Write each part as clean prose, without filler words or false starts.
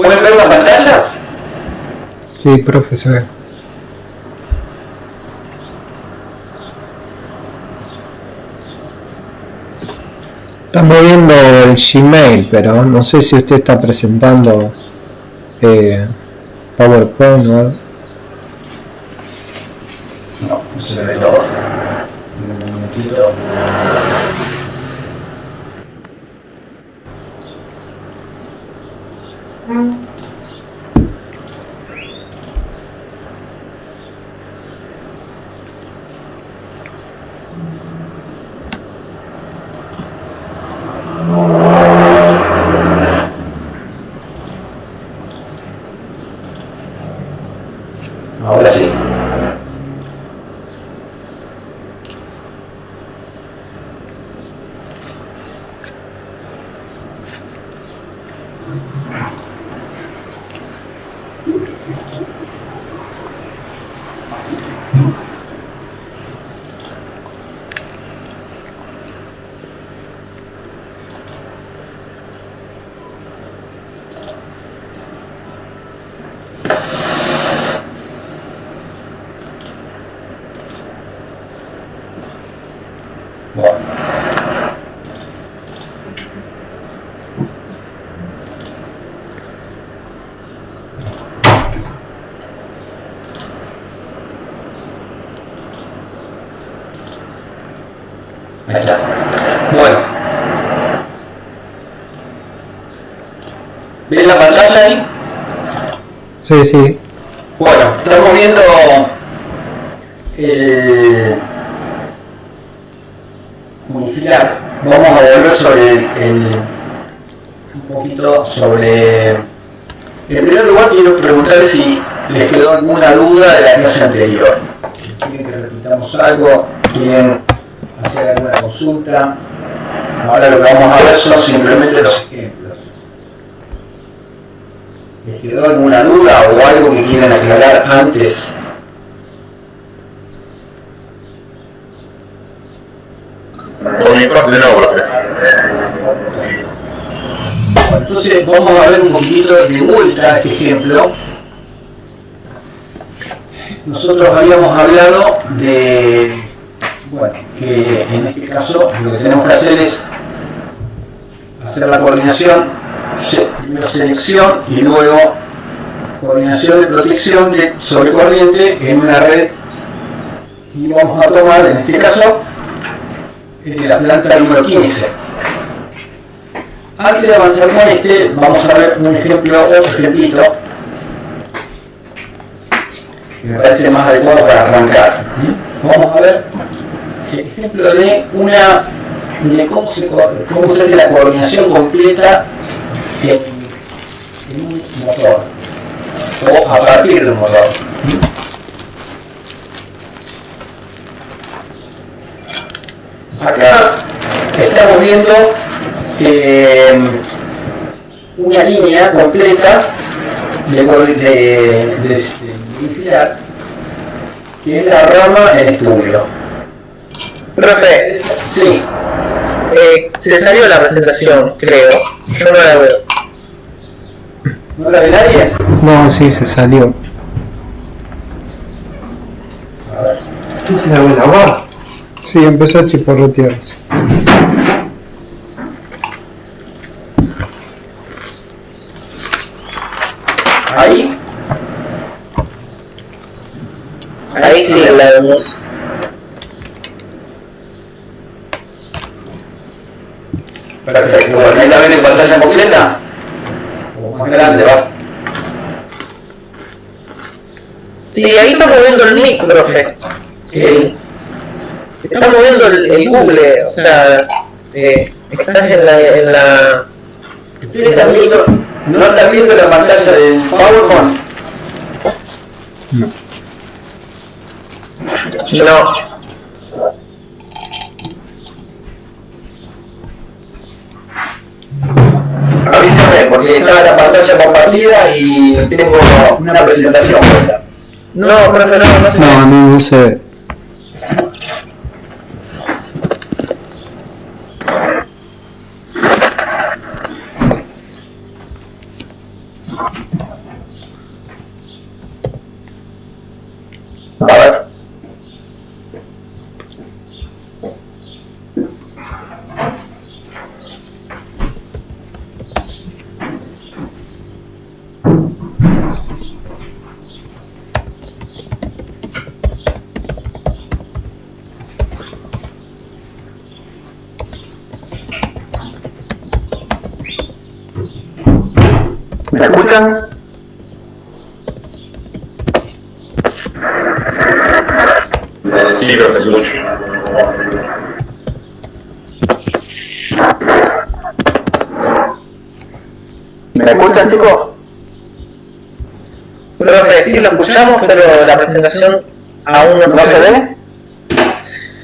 ¿Pueden ver la pantalla? Sí, profe, se ve. Estamos viendo el Gmail, pero no sé si usted está presentando PowerPoint o algo. No, no se ve todo. Un momentito. Ahora sí. Bueno. Ahí está. Bueno. ¿Ven la pantalla ahí? Sí, sí. Bueno, estamos viendo el unifilar. Vamos a volver sobre un poquito sobre... En primer lugar quiero preguntar si les quedó alguna duda de la clase anterior. Si quieren que repitamos algo, quieren hacer alguna consulta. Ahora lo que vamos a ver son simplemente los ejemplos. ¿Les quedó alguna duda o algo que quieran aclarar antes? Por mi parte no, profe. Bueno, entonces vamos a ver un poquito de vuelta este ejemplo. Nosotros habíamos hablado de, bueno, que en este caso lo que tenemos que hacer es hacer la coordinación, primero selección y luego coordinación de protección sobre corriente en una red, y vamos a tomar en este caso el de la planta número 15. Antes de avanzar con este, vamos a ver un ejemplo, otro ejemplito que me parece más adecuado para arrancar. Vamos a ver el ejemplo de cómo se hace la coordinación completa en un motor o a partir de un motor. Acá estamos viendo una línea completa de unifilar, que es la rama en estudio. Profe, Sí. se salió la presentación, creo. Yo no la veo. ¿No la ve nadie? No, sí, se salió. A ver. ¿Qué se la ve la voz? Sí, empezó a chiporrotearse. Ahí. Ahí sí la vemos. Perfecto. Bueno, ahí la ven en pantalla completa. O más grande, va. Sí, ahí está moviendo el mic, profe. Está moviendo el Google, o sea, estás en la... ¿Ustedes están viendo, no están viendo la pantalla del PowerPoint? No. No. Avísame, porque está la pantalla compartida y tengo una presentación. No, profe, no sé. No se ve. A ver. ¿Me escuchan? Sí, pero se escucha. ¿Me escuchan, chicos? Profe, sí lo escuchamos, pero la presentación aún no ¿No se ve?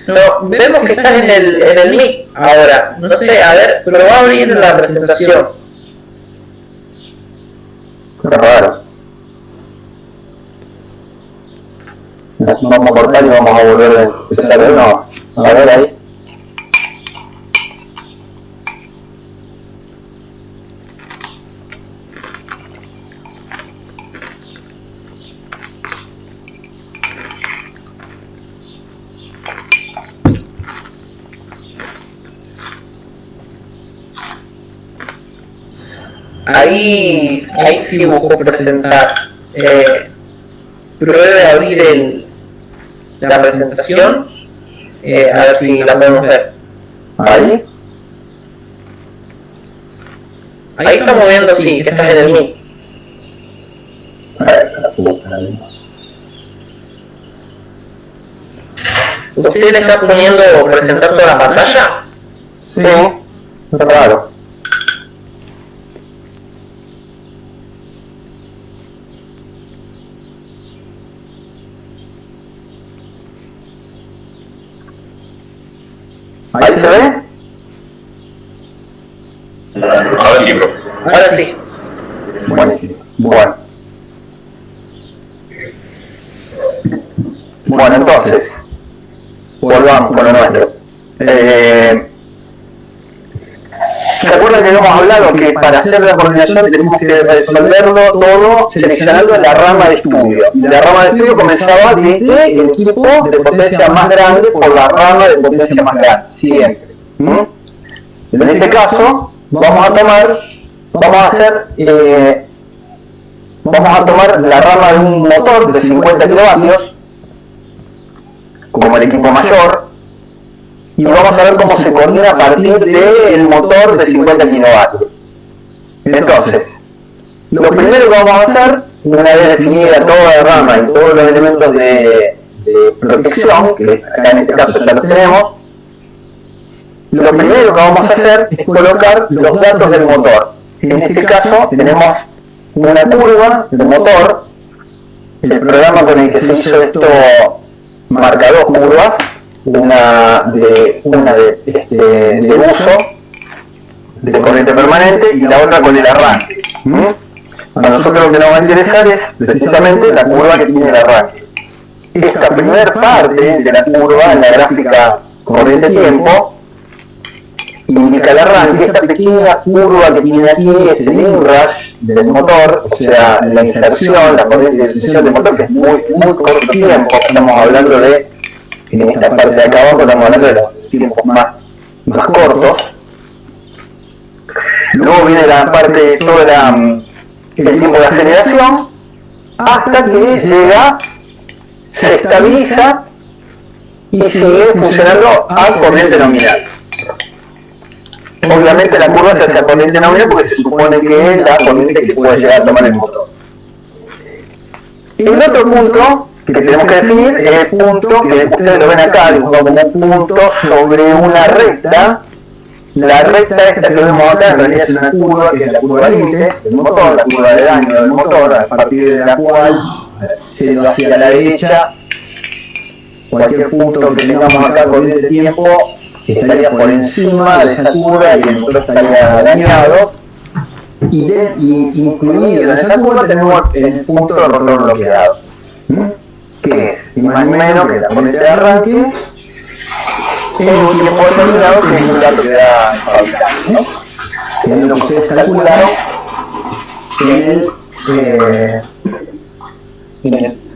No, vemos que estás en el mic ahora. No sé, a ver, probá a abrir la presentación. Qué raro. Vamos a cortar y vamos a volver a empezar de nuevo. A ver ahí. Ahí sí busco presentar. Pruebe a abrir la presentación. A ver si la podemos ver. Ahí. Ahí estamos viendo, sí, que estás en el mic. ¿Usted le está poniendo presentar toda la pantalla? Sí. Qué raro. ¿Ahí se ve? Ahora sí, profe. Ahora sí. Buenísimo. Bueno, entonces, volvamos con lo nuestro. ¿Se acuerdan que habíamos hablado que para hacer la coordinación tenemos que resolverlo todo seleccionando la rama de estudio? La rama de estudio comenzaba desde el equipo de potencia más grande por la rama de potencia más grande, siempre. En este caso, vamos a tomar la rama de un motor de 50 kilovatios, como el equipo mayor, y vamos a ver cómo se coordina a partir del motor de 50 kilovatios. Entonces, lo primero que vamos a hacer, una vez definida toda la rama y todos los elementos de protección, que acá en este caso ya los tenemos, lo primero que vamos a hacer es colocar los datos del motor. En este caso tenemos una curva del motor. El programa con el que se hizo esto marca dos curvas, una de uso de corriente permanente y la otra con el arranque. A nosotros lo que nos va a interesar es precisamente la curva que tiene el arranque. Esta primera parte de la curva en la gráfica corriente-tiempo indica el arranque. Esta pequeña curva que tiene aquí es el inrush del motor, o sea, la inserción, la corriente de inserción del motor, que es muy corto tiempo. Estamos hablando de, en esta parte de acá abajo, estamos hablando de los tiempos más cortos. Luego viene la parte de todo el tiempo de aceleración, hasta que llega, se estabiliza y sigue funcionando a corriente nominal. Obviamente la curva se hace a corriente nominal porque se supone que es la corriente que puede llegar a tomar el motor. El otro punto que tenemos que definir es el punto que ustedes lo ven acá, dibujado como un punto sobre una recta. La recta esta que vemos acá en realidad es una curva que es la curva límite del motor, la curva de daño del motor, a partir de la cual, yendo hacia la derecha, cualquier punto que tengamos acá corriente de tiempo estaría por encima de esa curva y el motor estaría dañado, y incluido en esa curva tenemos el punto de rotor bloqueado, que es ni más ni menos que la corriente de arranque en un tiempo determinado, que es un dato que da el fabricante, ¿no? Que es lo que ustedes calcularon en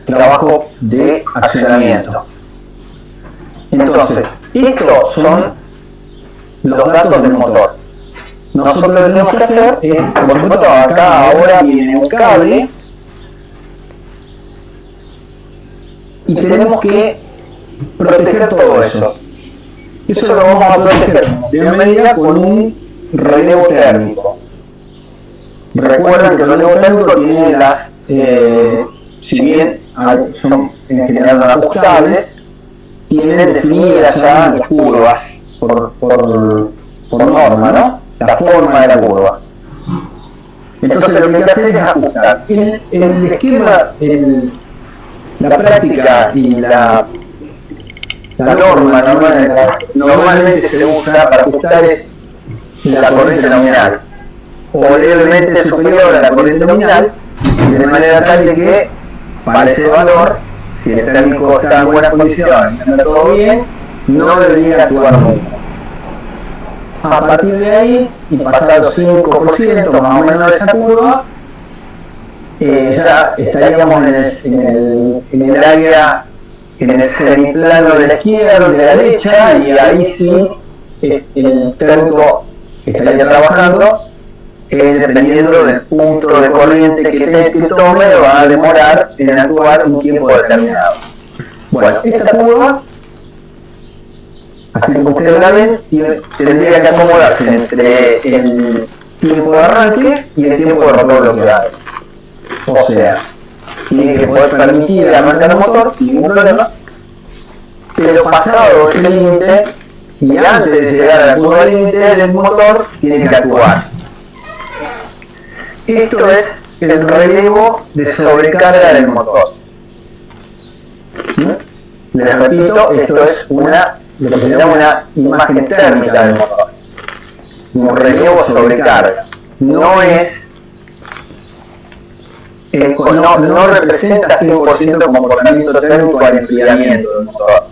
trabajo de accionamiento. Entonces, estos son los datos del motor. Nosotros lo que tenemos que hacer es, por supuesto, acá ahora viene un cable y tenemos que proteger todo eso. Eso lo vamos a proteger de medida con un relevo térmico. Recuerden que el relevo térmico tiene las, si bien son en general ajustables, tienen definidas ya las curvas por norma, ¿no? La forma de la curva. Entonces lo que hay que hacer es ajustar. El esquema, la práctica y la norma normalmente se usa para ajustar es la corriente nominal o levemente superior a la corriente nominal, de manera tal de que para ese valor, si el térmico está en buenas condiciones y anda todo bien, no debería actuar nunca. A partir de ahí, y pasado 5% más o menos de esa curva, ya estaríamos en el área, en el semiplano de la izquierda, de la derecha, y ahí sí el térmico estaría trabajando, dependiendo del punto de corriente que tome, va a demorar en actuar un tiempo determinado. Bueno, esta curva, así como ustedes la ven, tendría que acomodarse entre el tiempo de arranque y el tiempo de rotor bloqueado. O sea, tiene que poder permitir arrancar el motor sin ningún problema, pero pasado ese límite y antes de llegar a la curva límite del motor, tiene que actuar. Esto es el relevo de sobrecarga del motor. Les repito, esto es lo que se llama una imagen térmica del motor. Un relevo sobrecarga. No es, no representa 100% comportamiento térmico al enfriamiento del motor.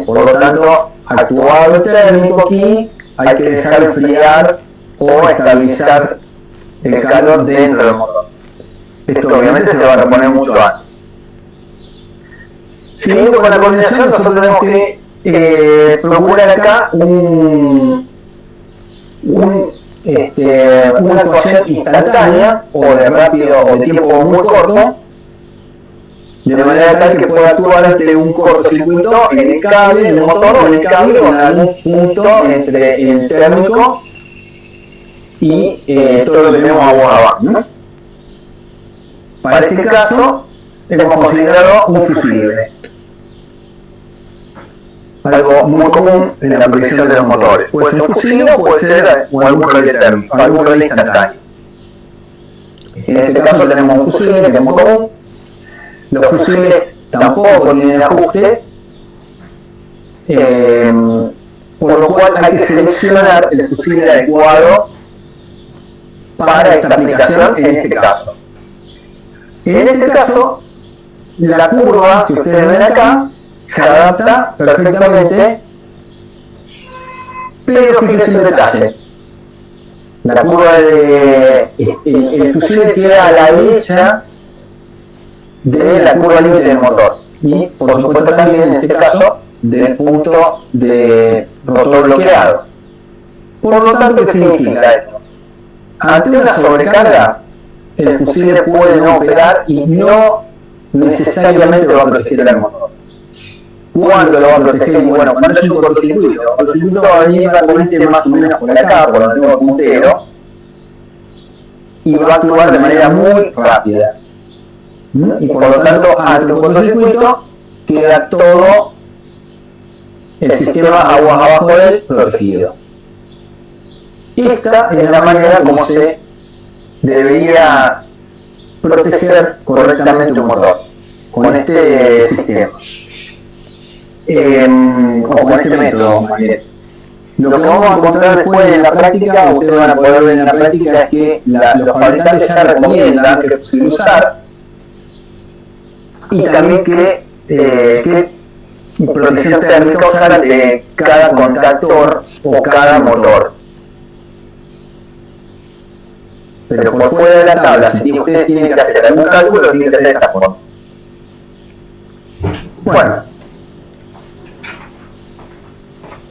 Por lo tanto, actuado el térmico aquí, hay que dejar enfriar o estabilizar el calor dentro del motor. Esto obviamente se va a reponer mucho antes. Siguiendo con la coordinación, nosotros tenemos que procurar acá una actuación instantánea o de rápido o de tiempo muy corto, de manera tal que pueda actuar ante un cortocircuito en el cable, en el motor o en el cable o en algún punto entre el térmico y todo lo que tenemos abajo, ¿no? Para este caso hemos considerado un fusible, algo muy común en la protección de los motores. Puede ser un fusible o puede ser algún relé térmico, algún relé instantáneo. En este caso tenemos un fusible que es muy común. Los fusibles tampoco tienen ajuste, por lo cual hay que seleccionar el fusible adecuado para esta aplicación en este caso. En este caso, la curva que ustedes ven acá se adapta perfectamente, pero fíjense el detalle. La curva el fusible queda a la derecha de la curva límite del motor y, por supuesto, también en este caso del punto de rotor bloqueado. Por lo tanto, ¿qué significa esto? Ante una sobrecarga, el fusible puede no operar y no necesariamente lo va a proteger al motor. ¿Cuándo lo va a proteger? Bueno, cuando es un cortocircuito. El cortocircuito va a venir la corriente más o menos por acá, por donde tengo el puntero, y va a actuar de manera muy rápida. Y por lo tanto, ante el cortocircuito queda todo el sistema aguas abajo del protegido. Esta es la manera como se debería proteger correctamente un motor, con este sistema, o con este método más bien. Lo que vamos a encontrar después en la práctica, ustedes van a poder ver en la práctica, es que los fabricantes ya recomiendan que es posible usar, y también que protección térmica usar de cada contactor o cada motor. Pero por fuera de la tabla, si ustedes tienen que hacer algún cálculo, lo tienen que hacer de esta forma. Bueno,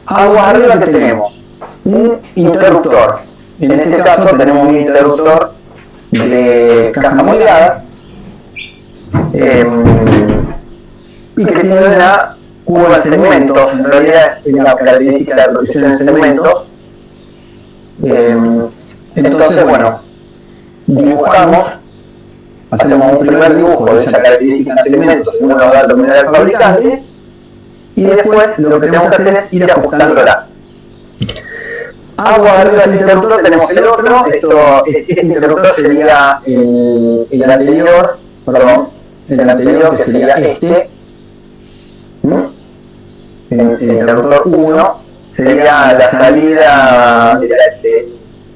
aguas arriba que tenemos un interruptor. En este caso tenemos un interruptor de caja moldeada y que tiene una curva de segmentos. En realidad es una característica de protección en segmentos. Entonces, bueno, hacemos un primer dibujo de esa característica en segmentos según los datos del fabricante, y después lo que tenemos que hacer es ir ajustándola. Agua arriba del interruptor tenemos el otro. Este interruptor sería el anterior, que sería este. El interruptor 1 sería la salida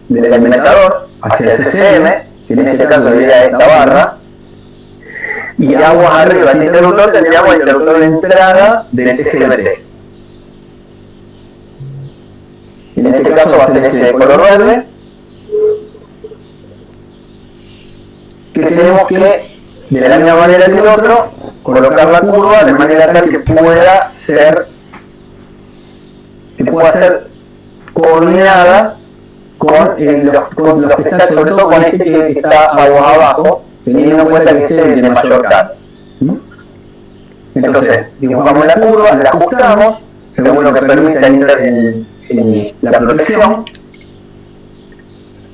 del alimentador hacia el CCM, que en este caso sería esta barra. Y aguas arriba del interruptor tendríamos el interruptor de entrada del TGBT. En este caso va a ser este de color verde, que tenemos que, de la misma manera que el otro, colocar la curva de manera tal que pueda ser coordinada con los que están, sobre todo con este que está aguas abajo, teniendo en cuenta que este es el de mayor carga. Entonces, dibujamos la curva, la ajustamos, según lo que permite la protección,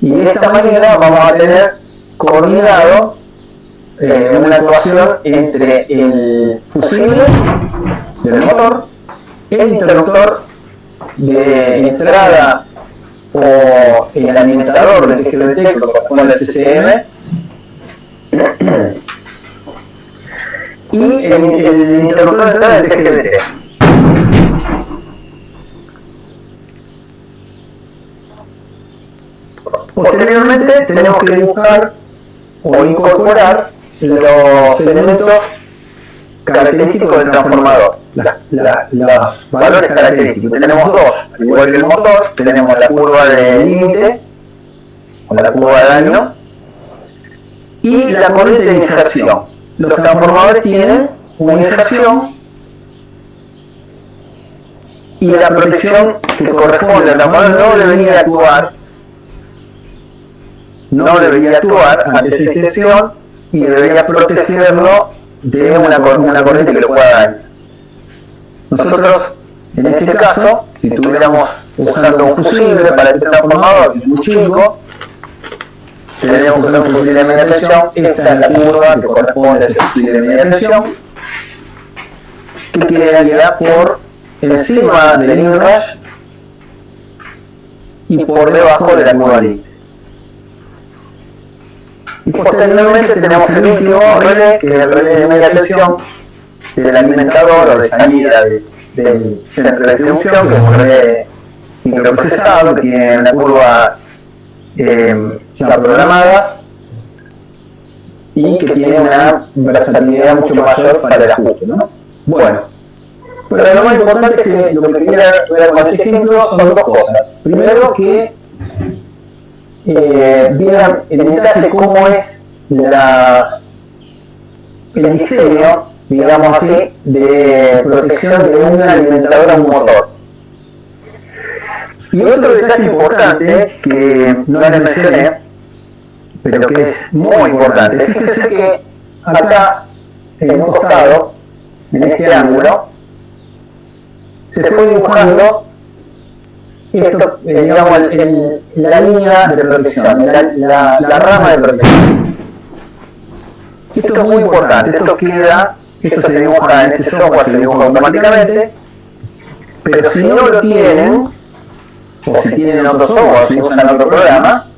y de esta manera vamos a tener coordinado una actuación entre el fusible del motor, el interruptor de entrada o el alimentador del TGBT que corresponde al CCM y el interruptor de entrada del TGBT. Posteriormente tenemos que dibujar o incorporar los elementos característicos del transformador, los valores característicos. Tenemos dos, al igual que el motor, tenemos la curva de límite o la curva de daño y la corriente de inserción. Los transformadores tienen una inserción y la protección que corresponde al transformador no debería actuar ante esa inserción y debería protegerlo de una corriente que lo pueda dañar. Nosotros, en este caso, si estuviéramos usando un fusible para este transformador, que es muy chico, tendríamos que usar un fusible de media tensión. Esta es la curva que corresponde a este fusible de media tensión, que quedaría por encima del inrush y por debajo de la curva límite. Y posteriormente tenemos el último relé, que es el relé de media tensión del alimentador o de salida del centro de distribución, que es un relé microprocesado que tiene una curva ya programada y que tiene una versatilidad mucho mayor para el ajuste, ¿no? Bueno, pero lo más importante es que lo que quería ver con este ejemplo son dos cosas. Primero, que vean en detalle cómo es el diseño, digamos así, de protección de un alimentador a un motor. Y otro detalle importante que no les mencioné, pero que es muy importante, fíjense que acá en un costado, en este ángulo, se fue dibujando esto, digamos, la línea de protección, la rama de protección. Esto es muy importante, esto se dibuja en este software, se dibuja automáticamente, pero si no lo tienen, o si tienen otro software, si usan otro programa,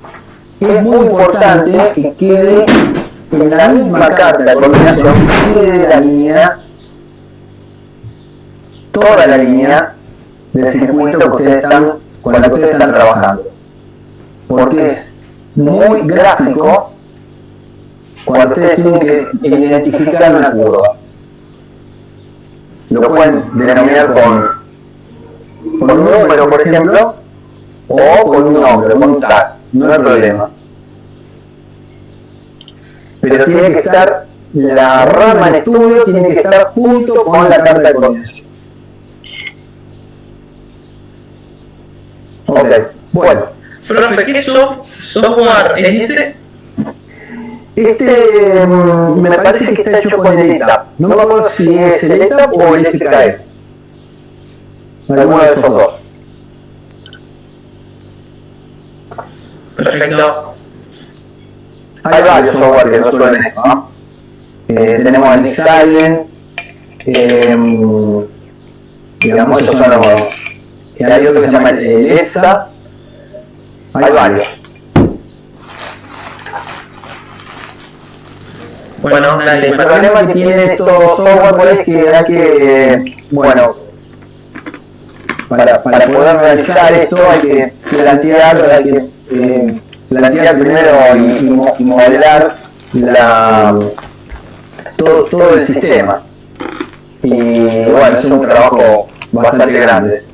es muy importante que quede en la misma carta de coordinación, que quede la línea, toda la línea del circuito con la que ustedes están trabajando, porque es muy gráfico cuando ustedes tienen que identificar una curva. Lo pueden denominar con un número, por ejemplo, o con un nombre, con un tag, no hay problema. Pero tiene que estar la rama en estudio tiene que estar junto con la carta de coordinación. Ok, bueno. Profe, ¿qué software es ese? Me parece que está hecho con el ETAP. No me acuerdo si es el ETAP o el SKE. Alguno de esos dos. Perfecto. Hay varios software que no suelen esto, ¿no? Tenemos el Silent, digamos, esos son los... Hay otro que se llama el ESA. Hay varios. Bueno, dale, El problema que tienen estos software es que hay que, bueno, para poder realizar esto hay que plantear primero y modelar todo el sistema. Y bueno, es un trabajo bastante grande.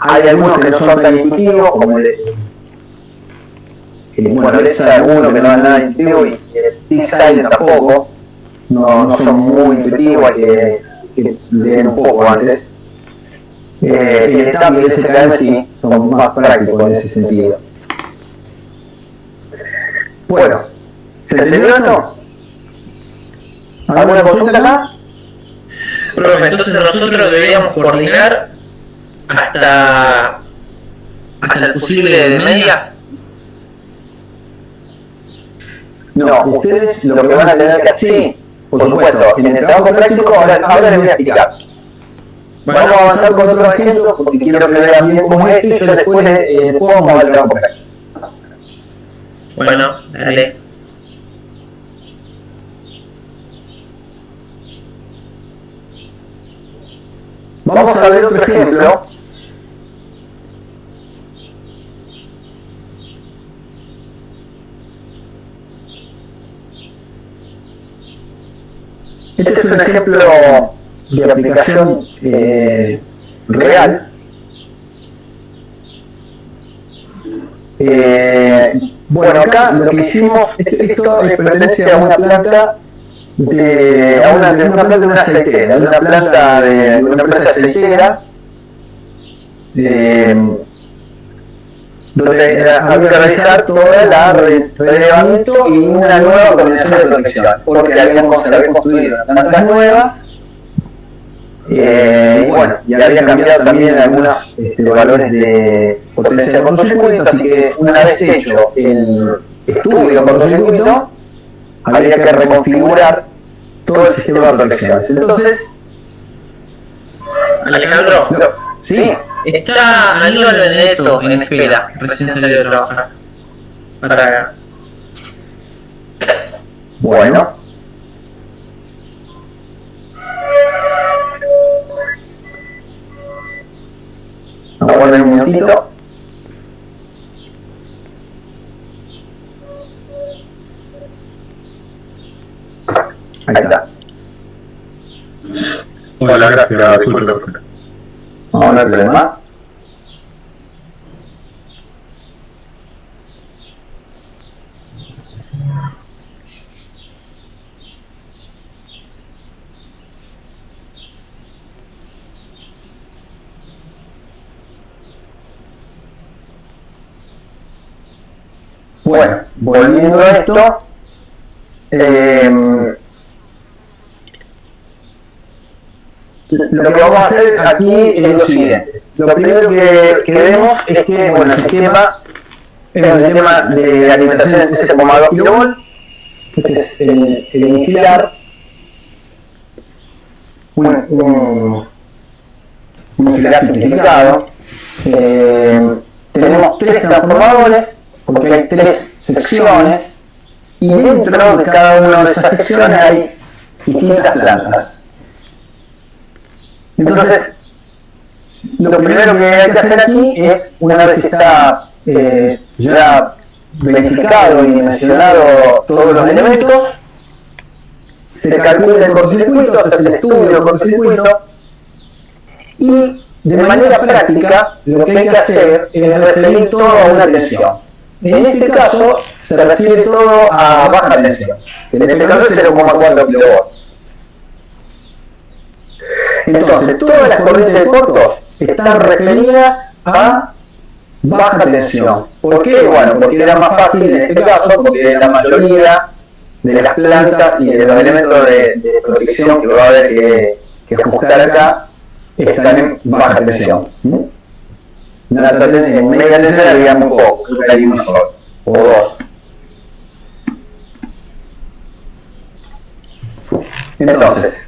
Hay algunos que no son tan intuitivos como el ESA alguno que no es nada intuitivo y el Silent tampoco, no son muy intuitivos, hay que leer un poco antes. El ETAP y el SKM sí son más prácticos en ese sentido. Bueno, ¿se entendió esto? ¿Alguna consulta acá? Profe, entonces nosotros deberíamos coordinar hasta el fusible de media. No, ustedes lo que van a tener que hacer, por supuesto, en el trabajo práctico, ahora les voy a explicar. Vamos a avanzar con otros ejemplos porque quiero que vean bien cómo es esto y yo después vamos al trabajo práctico. Bueno, dale. Vamos a ver otro ejemplo. Este es un ejemplo de aplicación real. Bueno, acá lo que hicimos, esto pertenece a una planta de una aceitera, de una planta de una empresa aceitera, donde había que realizar toda la relevamiento y una nueva coordinación de protección, porque habían construido plantas nuevas, y había cambiado también algunos valores de potencia de cortocircuito, así que una vez hecho el estudio de cortocircuito, habría que reconfigurar todo el sistema de protecciones. Entonces, Alejandro, ¿sí? está Aníbal Benedetto en espera, recién salió de trabajar. Para... Bueno. Aguarden un minutito. Ahí está. Hola, gracias, disculpe. No hay problema. Bueno, volviendo a esto, lo que vamos a hacer aquí es lo siguiente. Lo primero que vemos es que, bueno, el sistema es un sistema de alimentación de 7,2 kV. Este es el iniciar. Un iniciar simplificado. Tenemos 3 transformadores, porque hay 3 secciones, y dentro de cada una de esas secciones hay distintas plantas. Entonces, lo primero que hay que hacer aquí es, una vez que está ya verificado y mencionado todos los elementos, se calcula el cortocircuito, se hace el estudio del cortocircuito, y de manera práctica lo que hay que hacer es referir todo a una tensión. En este caso se refiere todo a baja tensión. En este caso es 0,4 kV. Entonces, todas las corrientes de corto están referidas a baja tensión. ¿Por qué? Bueno, porque era más fácil en este caso, porque la mayoría de las plantas y de los elementos de protección que va a haber que ajustar acá están en baja tensión. En media tensión había muy poco, creo que hay uno solo, o dos. Entonces,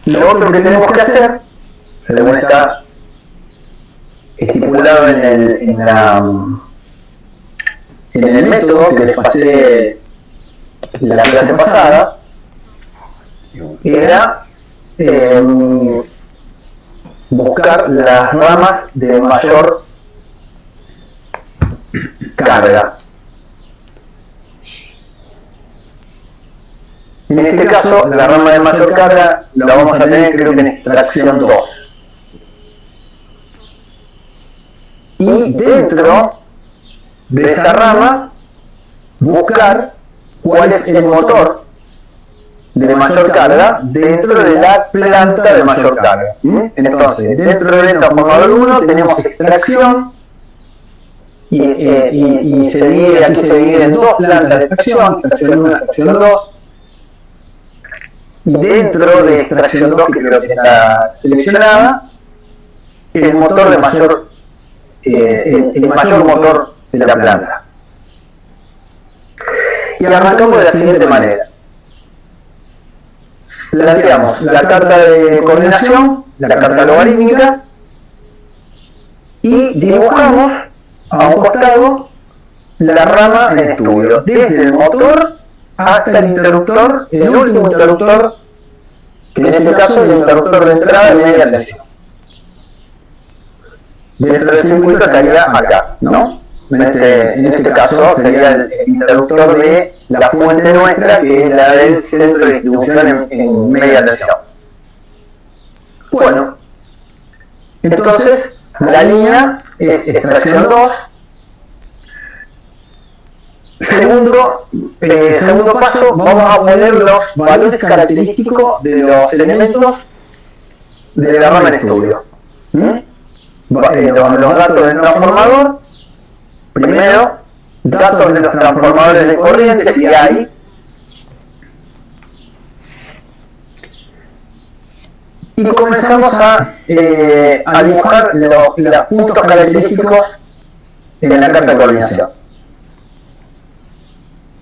lo otro que tenemos que hacer, según está estipulado en el método que les pasé la clase pasada, era buscar las ramas de mayor carga. En este caso, la rama de mayor carga la vamos a tener, creo que en extracción 2. Y dentro de esa rama, buscar cuál es el motor de mayor carga dentro de la planta de mayor carga. Entonces, dentro del transformador 1 tenemos extracción y aquí se divide en dos plantas de extracción, extracción 1 y extracción 2. Y dentro de extracción 2, que creo que está seleccionada, el motor de mayor, el mayor motor de la planta. Y arrancamos de la siguiente manera. Planteamos la carta de coordinación, la carta logarítmica, y dibujamos a un costado la rama en estudio, desde el motor hasta el interruptor, el último interruptor, que en este caso es el interruptor de entrada de media tensión. Dentro del circuito estaría acá, ¿no? En este caso sería el interruptor de la fuente nuestra, que es la del centro de distribución en media tensión. Bueno, entonces la línea es extracción 2. Segundo paso, vamos a poner los valores característicos de los elementos de la rama en estudio. Los datos del transformador, primero, datos de los transformadores de corriente, si hay, y comenzamos a dibujar los puntos característicos en la carta de coordinación.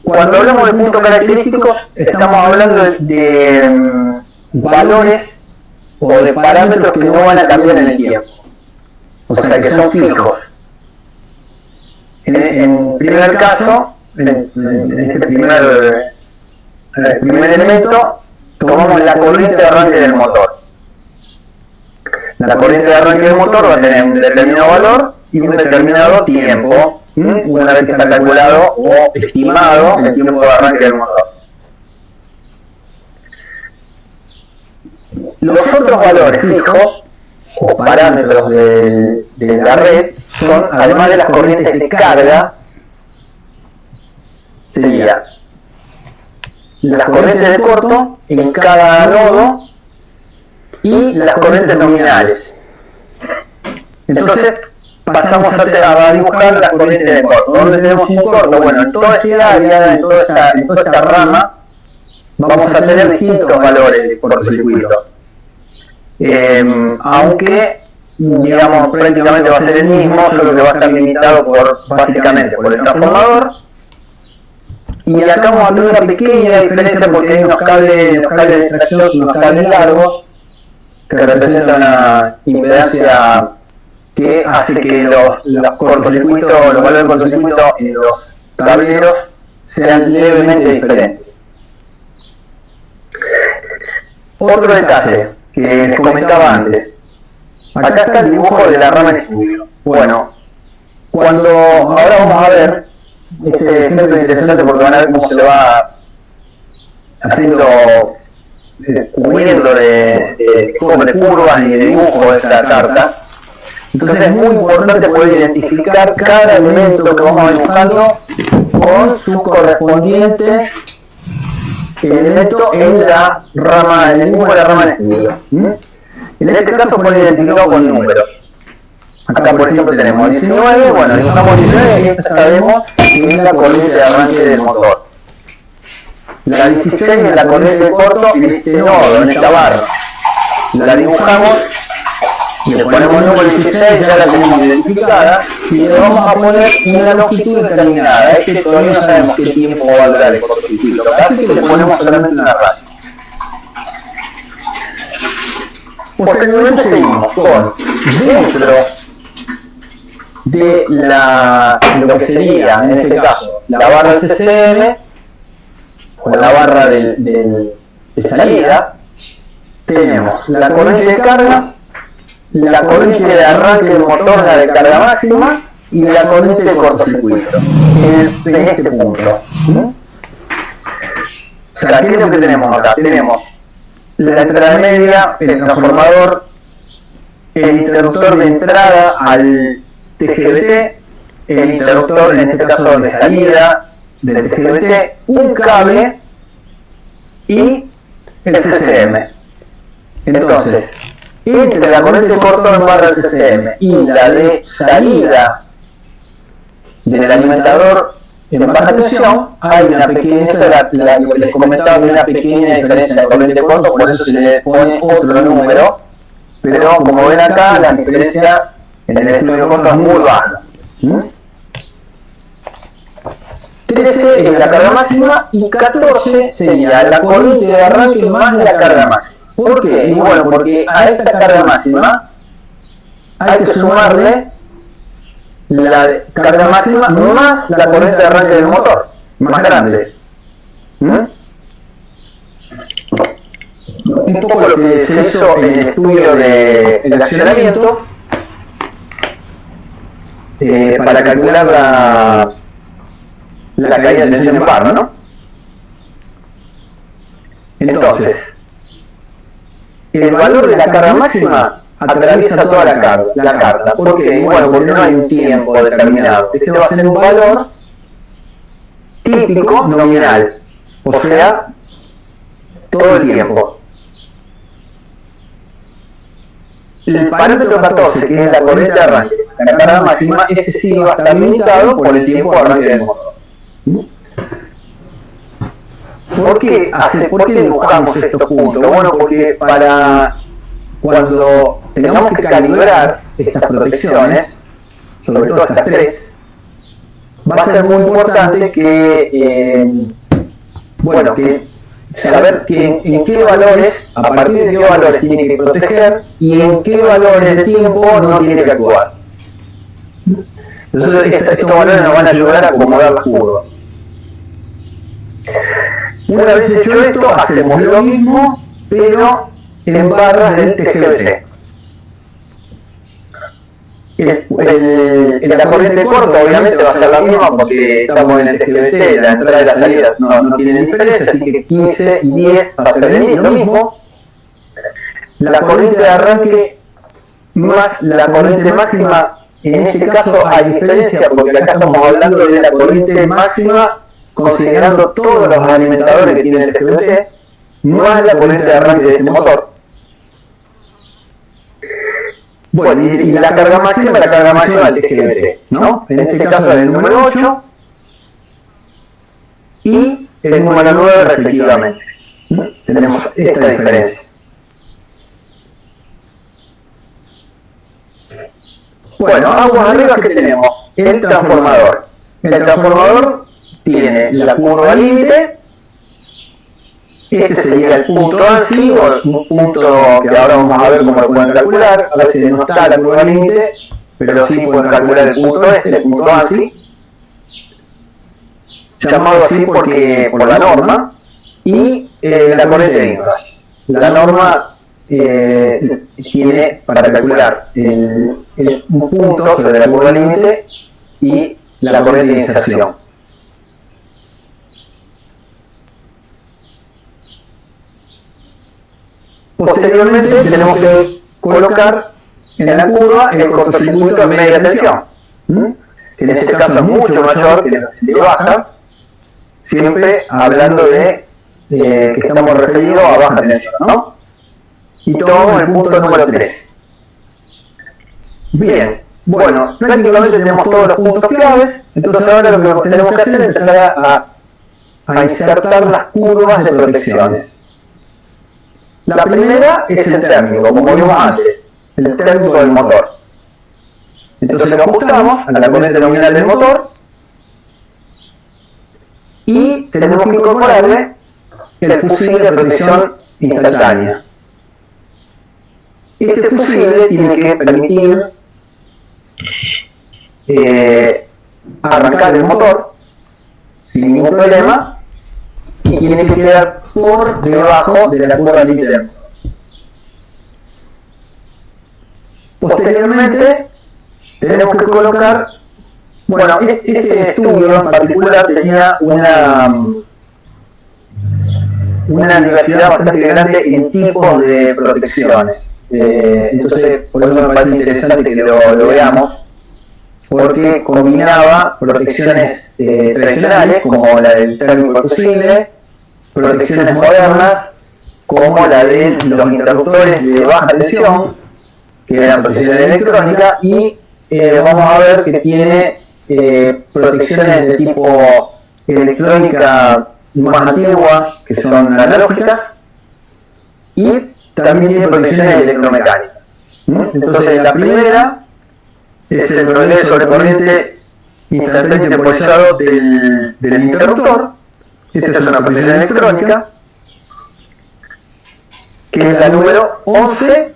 Cuando hablamos de puntos característicos, estamos hablando de valores o de parámetros que no van a cambiar en el tiempo. O sea, que son fijos. En el primer caso, en este primer elemento, tomamos la corriente de arranque del motor. La corriente de arranque del motor va a tener un determinado valor y un determinado tiempo, una vez que está calculado o estimado el tiempo de arranque del motor. Los otros valores fijos o parámetros de la red son, además de las corrientes de carga, sería las corrientes de corto en cada nodo y las corrientes nominales. Entonces pasamos a dibujar las corrientes de corto. ¿Dónde tenemos un corto? Bueno, en toda esta área, en toda esta rama, vamos a tener distintos valores de cortocircuito. Aunque, digamos, prácticamente va a ser el mismo, solo que va a estar limitado básicamente por el transformador. Y acá vamos a tener una pequeña diferencia porque hay unos cables de extracción, unos cables largos, que representan una impedancia que hace que los cortocircuitos, los valores de cortocircuito en los tableros sean levemente diferentes. Otro detalle que les comentaba antes. Acá está el dibujo de la rama en estudio. Bueno, ahora vamos a ver este ejemplo interesante porque van a ver cómo se lo va haciendo, cubriendo de curvas y de dibujo de esta carta. Entonces es muy importante poder identificar cada elemento que vamos dibujando con su correspondiente elemento en la rama, en el dibujo de la rama de estudio. En este caso pone identificado con números. Acá por ejemplo tenemos 19, bueno, dibujamos 19 y esta sabemos que es la corriente de arranque del motor. La 16 es la corriente de corto en este nodo, en esta barra. La dibujamos, le ponemos el número 16, ya la tenemos identificada, y le vamos a poner una longitud determinada. Es que todavía no sabemos qué tiempo va a durar el cortocircuito. Lo que hace es que le ponemos solamente una radio. Posteriormente seguimos con dentro de lo que sería, en este caso, la barra del CCM, o la barra de salida, tenemos la corriente de carga, la corriente de arranque del motor, la de carga máxima, y la corriente de cortocircuito, en este punto. O sea, ¿qué es lo que tenemos acá? Tenemos la entrada media, el transformador, el interruptor de entrada al TGVT, el interruptor, en este caso de salida del TGVT, un cable y el CCM. Entonces, entre la corriente corto en barra del CCM y la de salida del alimentador en baja tensión, hay una pequeña, lo que les comentaba, hay una pequeña diferencia en la corriente corto, por eso se le pone otro número, pero como ven acá, la diferencia en el estudio corto es muy baja. 13 es la carga máxima y 14 sería la corriente de arranque más la carga máxima. ¿Por qué? Y bueno, porque a esta carga máxima hay que sumarle la carga máxima más la corriente de arranque del motor, más grande. Un poco lo que se hizo en el estudio del accionamiento para calcular la caída de tensión en barra, ¿no? Entonces, el valor de la carga máxima atraviesa toda la carta. ¿Por qué? Bueno, porque no hay un tiempo determinado. Este va a ser un valor típico nominal, o sea, todo el tiempo. El parámetro 14, que es la corriente de arranque, la carga máxima, ese sí va a estar limitado por el tiempo de arranque del motor. ¿Por qué dibujamos estos puntos? Bueno, porque para cuando tengamos que calibrar estas protecciones, sobre todo estas tres, va a ser muy importante que, que saber en qué valores, a partir de qué valores tiene que proteger y en qué valores de tiempo no tiene que actuar. Entonces estos valores nos van a ayudar a acomodar las curvas. Una vez hecho esto, hacemos lo mismo, pero en barras del TGVT. La corriente corta obviamente va a ser la misma porque estamos en el TGVT, la entrada y la salida no tienen diferencia, así que 15 y 10 va a ser lo mismo. La corriente de arranque más la corriente máxima, en este caso hay diferencia porque acá estamos hablando de la corriente máxima considerando todos los alimentadores que tiene el TGVT, más la corriente de arranque de este motor. Bueno, y la carga máxima del TGVT, ¿no? En este caso es el número 8 y el número 9 respectivamente. Tenemos esta diferencia. Bueno, aguas arriba que tenemos el transformador. El transformador tiene la curva límite. Este sería el punto ANSI, o un punto que ahora vamos a ver cómo lo pueden calcular. A veces no está la curva límite, pero sí pueden calcular el punto el punto ANSI, llamado así porque por la norma, y la corriente de ingress. La norma tiene para calcular un punto sobre la curva límite y la corriente de inserción. Posteriormente tenemos que colocar en la curva el cortocircuito de media tensión, que en este caso es mucho mayor que la de baja, siempre hablando de que estamos referidos a baja tensión, ¿no? Y tomamos el punto número 3. Bien, bueno, prácticamente tenemos todos los puntos claves, entonces ahora lo que tenemos que hacer es empezar a insertar las curvas de protecciones. La primera es el térmico, como vimos antes, el térmico del motor. Entonces lo ajustamos a la corriente nominal del motor y tenemos que incorporarle el fusible de protección instantánea. Este fusible tiene que permitir arrancar el motor sin ningún problema y tiene que quedar por debajo de la curva límite del motor. Posteriormente tenemos que colocar, bueno, este estudio en particular tenía una diversidad bastante grande en tipos de protecciones. Entonces, por eso me parece interesante que lo veamos, porque combinaba protecciones tradicionales, como la del térmico fusible, protecciones modernas, como la de los interruptores de baja tensión, que eran protecciones electrónicas, y vamos a ver que tiene protecciones de tipo electrónica más antigua, que son analógicas, y también tiene protecciones electromecánicas. Entonces, la primera es el relé sobre corriente instantáneo temporizado del interruptor. Esta es una protección electrónica, que es la número 11,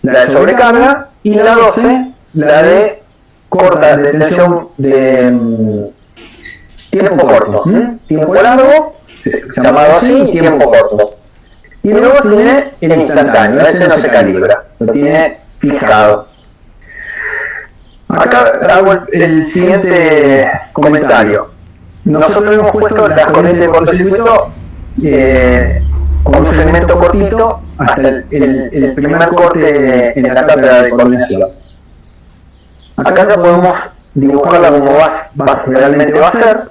la de sobrecarga, y la 12, la de corta, de tensión de tiempo corto. Tiempo largo, llamado así, y tiempo corto. Y luego tiene el instantáneo, ese no se calibra, lo tiene fijado. Acá hago el siguiente comentario. Nosotros hemos puesto las corrientes de cortocircuito con un segmento cortito hasta el primer corte en la cátedra de coordinación. Acá ya podemos dibujarla como realmente va a ser.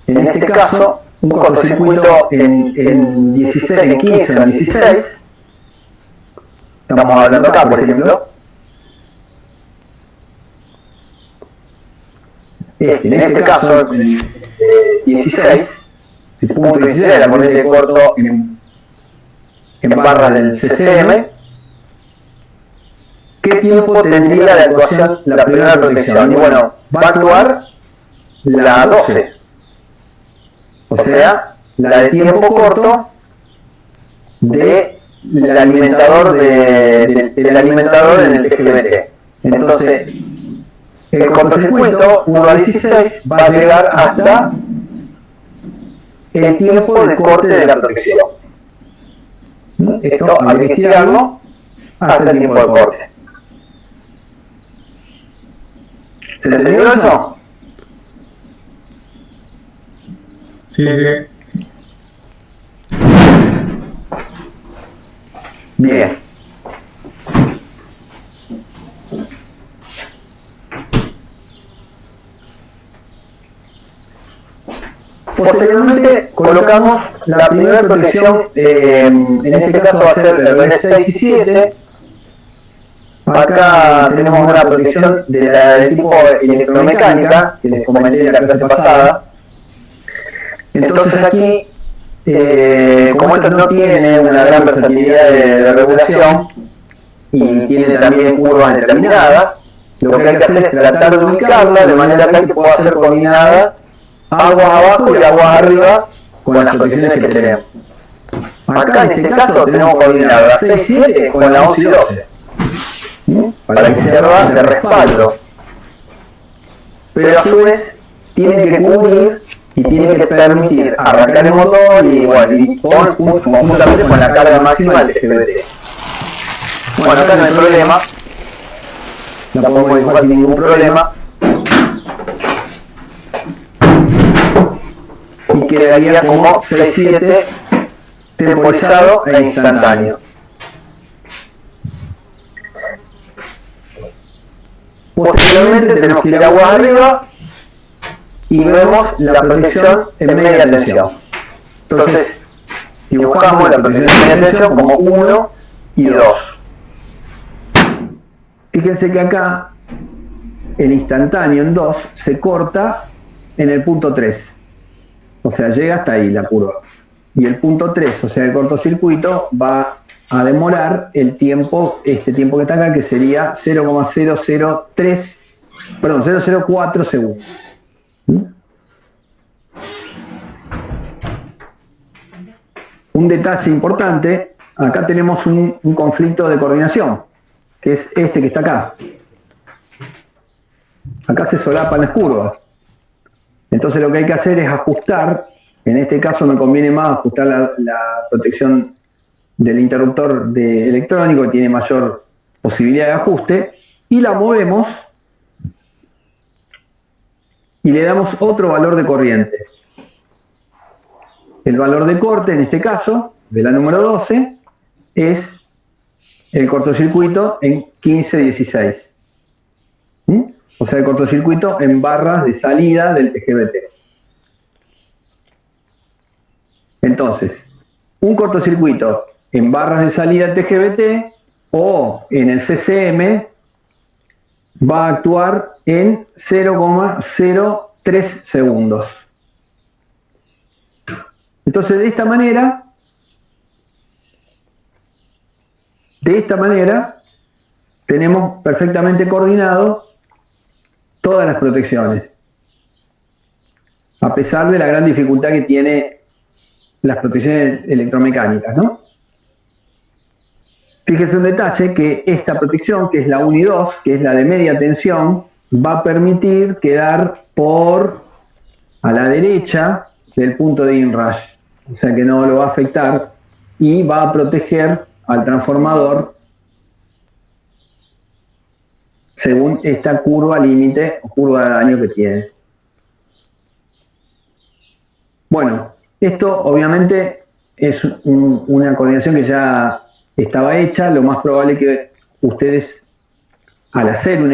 En este caso, un cortocircuito en 15 o 16. Estamos hablando acá, por ejemplo. En este caso, 16, el punto 16 de la corriente de corto en barras del CCM. ¿Qué tiempo tendría de actuación la primera protección? Y bueno, va a actuar la 12, o sea, la de tiempo corto del alimentador del alimentador en el TGBT. Entonces, el cortocircuito 1 a 16 va a llegar hasta el tiempo de corte de la protección. Esto hay que estirarlo hasta el tiempo de corte. ¿Se entendió eso? Sí. Bien. Posteriormente colocamos la primera protección, en este caso va a ser el relé 6 y 7. Acá tenemos una protección de tipo electromecánica, que les comenté en la clase pasada. Entonces aquí, como esto no tiene una gran versatilidad de regulación y tiene también curvas determinadas, lo que hay que hacer es tratar de ubicarla de manera tal que pueda ser coordinada aguas abajo y aguas arriba con las protecciones que tenemos. Acá en este caso tenemos coordinado la 6 y 7 con la 11 y 12, para que sirva de respaldo, pero a su vez tiene que cubrir y tiene que permitir arrancar el motor y bueno, conjuntamente con la carga máxima del TGBT. Bueno, acá no hay problema, no podemos dibujar sin ningún problema, y quedaría como 6-7 temporizado e instantáneo. posteriormente tenemos que ir aguas arriba y vemos la protección en media tensión. Entonces, dibujamos la protección en media tensión como 1 y 2. Fíjense que acá el instantáneo en 2 se corta en el punto 3. O sea, llega hasta ahí la curva. Y el punto 3, o sea, el cortocircuito, va a demorar el tiempo, este tiempo que está acá, que sería 0,004 segundos. Un detalle importante, acá tenemos un conflicto de coordinación, que es este que está acá. Acá se solapan las curvas. Entonces lo que hay que hacer es ajustar, en este caso me conviene más ajustar la protección del interruptor electrónico, que tiene mayor posibilidad de ajuste, y la movemos y le damos otro valor de corriente. El valor de corte, en este caso, de la número 12, es el cortocircuito en 1516. O sea, el cortocircuito en barras de salida del TGBT. Entonces, un cortocircuito en barras de salida del TGBT o en el CCM va a actuar en 0,03 segundos. Entonces, de esta manera, tenemos perfectamente coordinado todas las protecciones, a pesar de la gran dificultad que tiene las protecciones electromecánicas, ¿no? Fíjese un detalle, que esta protección, que es la 1 y 2, que es la de media tensión, va a permitir quedar a la derecha del punto de inrush, o sea que no lo va a afectar y va a proteger al transformador según esta curva límite o curva de daño que tiene. Bueno, esto obviamente es una coordinación que ya estaba hecha. Lo más probable es que ustedes, al hacer un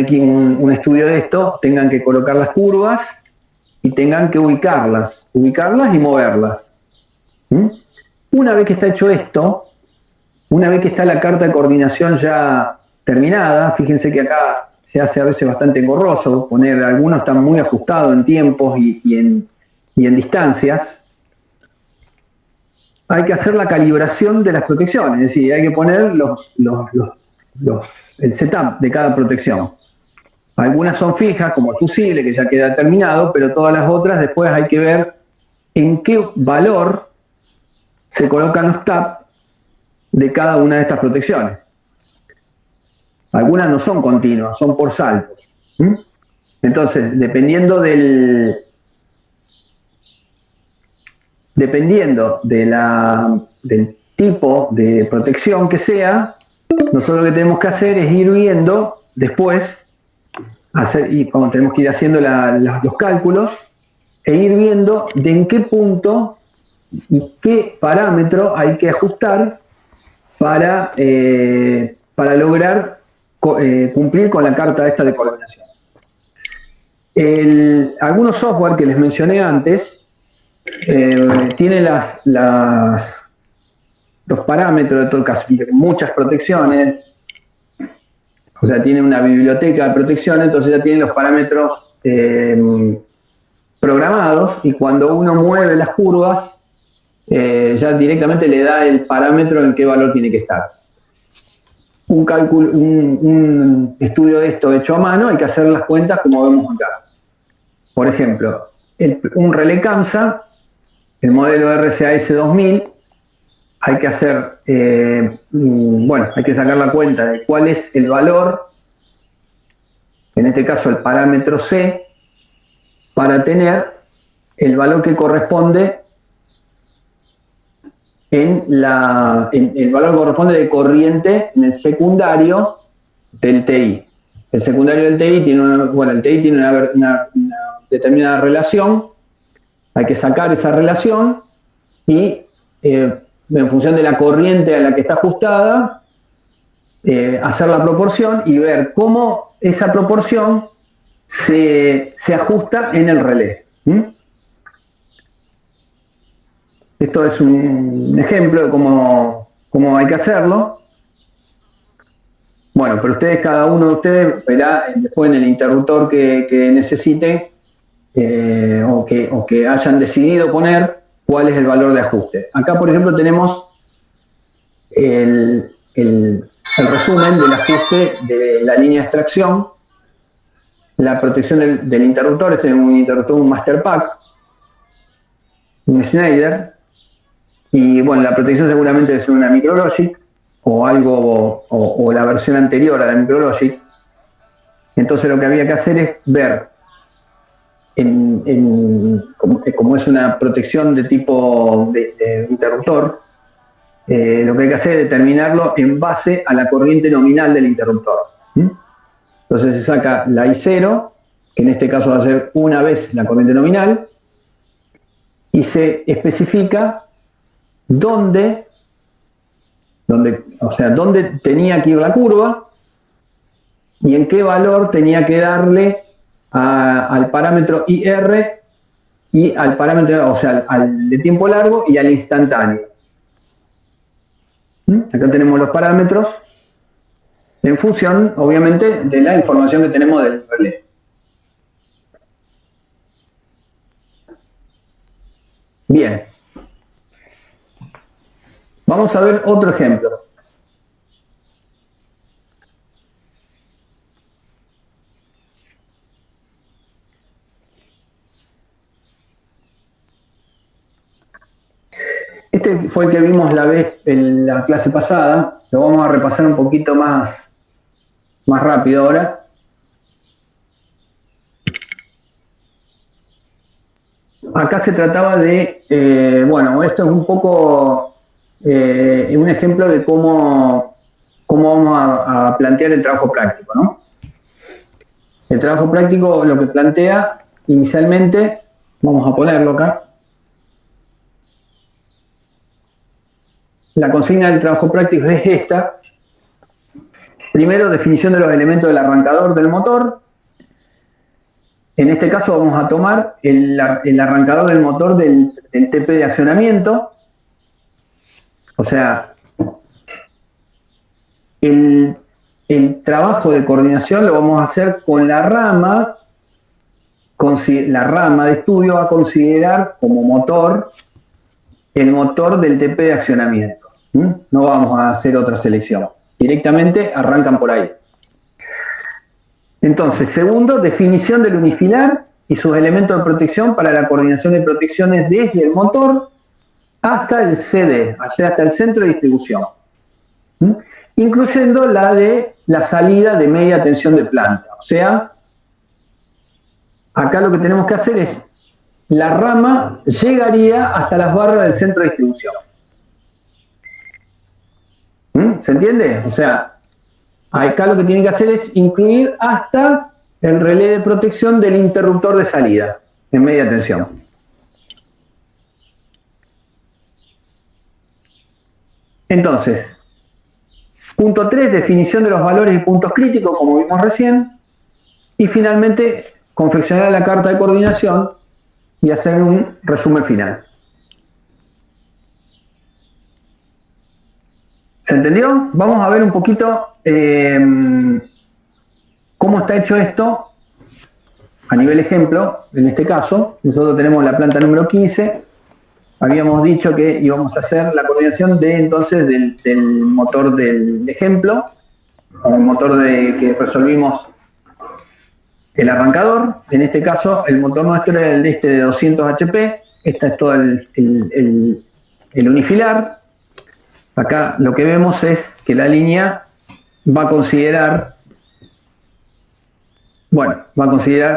estudio de esto, tengan que colocar las curvas y tengan que ubicarlas y moverlas. Una vez que está hecho esto, una vez que está la carta de coordinación ya terminada, fíjense que acá se hace a veces bastante engorroso, algunos están muy ajustados en tiempos y en distancias. Hay que hacer la calibración de las protecciones, es decir, hay que poner el setup de cada protección. Algunas son fijas, como el fusible, que ya queda determinado, pero todas las otras después hay que ver en qué valor se colocan los taps de cada una de estas protecciones. Algunas no son continuas, son por saltos. Entonces, dependiendo del tipo de protección que sea, nosotros lo que tenemos que hacer es ir viendo después, tenemos que ir haciendo los cálculos e ir viendo de en qué punto y qué parámetro hay que ajustar para lograr cumplir con la carta esta de coordinación. Algunos software que les mencioné antes tienen los parámetros de todo el caso, muchas protecciones, o sea, tiene una biblioteca de protección, entonces ya tienen los parámetros programados, y cuando uno mueve las curvas, ya directamente le da el parámetro en qué valor tiene que estar. Un estudio de esto hecho a mano, hay que hacer las cuentas como vemos acá. Por ejemplo, un relé CAMSA, el modelo RCAS 2000, hay que hacer, hay que sacar la cuenta de cuál es el valor, en este caso el parámetro C, para tener el valor que corresponde el valor que corresponde de corriente en el secundario del TI. El secundario del TI tiene una determinada relación, hay que sacar esa relación y en función de la corriente a la que está ajustada, hacer la proporción y ver cómo esa proporción se ajusta en el relé. Esto es un ejemplo de cómo hay que hacerlo. Bueno, pero cada uno de ustedes verá después en el interruptor que necesiten o que hayan decidido poner cuál es el valor de ajuste. Acá, por ejemplo, tenemos el resumen del ajuste de la línea de extracción, la protección del interruptor. Este es un interruptor, un Master Pack, un Schneider, y bueno, la protección seguramente debe ser una Micrologic o algo, o la versión anterior a la Micrologic. Entonces lo que había que hacer es ver, como es una protección de tipo de interruptor, lo que hay que hacer es determinarlo en base a la corriente nominal del interruptor. Entonces se saca la I0, que en este caso va a ser una vez la corriente nominal, y se especifica dónde tenía que ir la curva y en qué valor tenía que darle al parámetro IR y al parámetro, o sea, al de tiempo largo y al instantáneo. Acá tenemos los parámetros en función, obviamente, de la información que tenemos del relé. Bien. Vamos a ver otro ejemplo. Este fue el que vimos en la clase pasada. Lo vamos a repasar un poquito más rápido ahora. Acá se trataba de, bueno, esto es un poco un ejemplo de cómo vamos a plantear el trabajo práctico, ¿no? El trabajo práctico lo que plantea inicialmente, vamos a ponerlo acá. La consigna del trabajo práctico es esta. Primero, definición de los elementos del arrancador del motor. En este caso vamos a tomar el arrancador del motor del TP de accionamiento. O sea, el trabajo de coordinación lo vamos a hacer con la rama. La rama de estudio va a considerar como motor el motor del TP de accionamiento. No vamos a hacer otra selección. Directamente arrancan por ahí. Entonces, segundo, definición del unifilar y sus elementos de protección para la coordinación de protecciones desde el motor hasta el CD, o sea, hasta el centro de distribución. Incluyendo la salida de media tensión de planta. O sea, acá lo que tenemos que hacer es, la rama llegaría hasta las barras del centro de distribución. ¿Se entiende? O sea, acá lo que tienen que hacer es incluir hasta el relé de protección del interruptor de salida en media tensión. Entonces, punto 3, definición de los valores y puntos críticos, como vimos recién. Y finalmente, confeccionar la carta de coordinación y hacer un resumen final. ¿Se entendió? Vamos a ver un poquito cómo está hecho esto a nivel ejemplo. En este caso, nosotros tenemos la planta número 15. Habíamos dicho que íbamos a hacer la coordinación del motor del ejemplo, o el motor que resolvimos el arrancador. En este caso, el motor nuestro era el de 200 HP. Este es todo el unifilar. Acá lo que vemos es que la línea va a considerar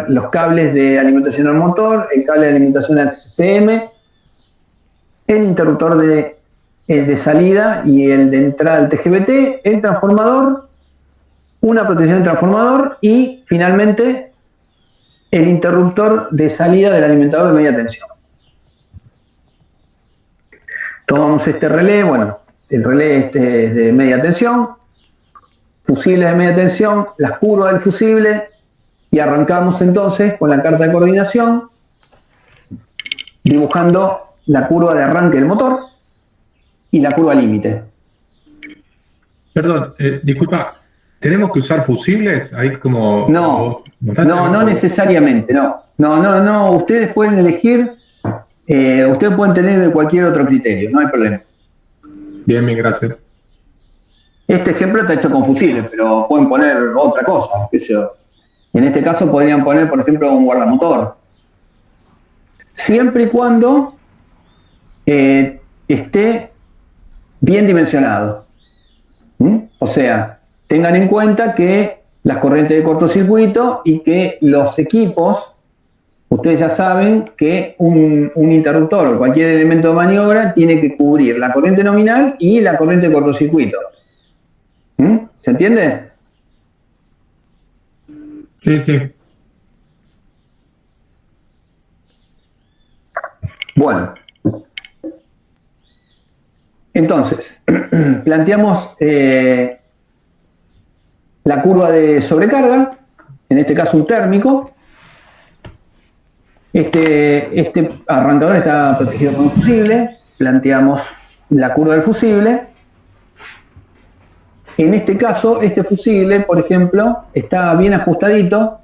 los cables de alimentación al motor, el cable de alimentación al CCM, el interruptor de salida y el de entrada al TGBT, el transformador, una protección del transformador y finalmente el interruptor de salida del alimentador de media tensión. Tomamos este relé, el relé es de media tensión, fusibles de media tensión, las curvas del fusible Y arrancamos entonces con la carta de coordinación, dibujando la curva de arranque del motor y la curva límite. Perdón, disculpa, ¿tenemos que usar fusibles? Ahí como... No necesariamente, no. Ustedes pueden elegir, ustedes pueden tener cualquier otro criterio, no hay problema. Bien, gracias. Este ejemplo está hecho con fusibles, pero pueden poner otra cosa, qué sé yo. En este caso podrían poner, por ejemplo, un guardamotor. Siempre y cuando esté bien dimensionado. O sea, tengan en cuenta que las corrientes de cortocircuito y que los equipos, ustedes ya saben que un interruptor o cualquier elemento de maniobra tiene que cubrir la corriente nominal y la corriente de cortocircuito. ¿Se entiende? Sí. Bueno. Entonces, planteamos la curva de sobrecarga, en este caso un térmico. Este arrancador está protegido con un fusible. Planteamos la curva del fusible. En este caso, este fusible, por ejemplo, está bien ajustadito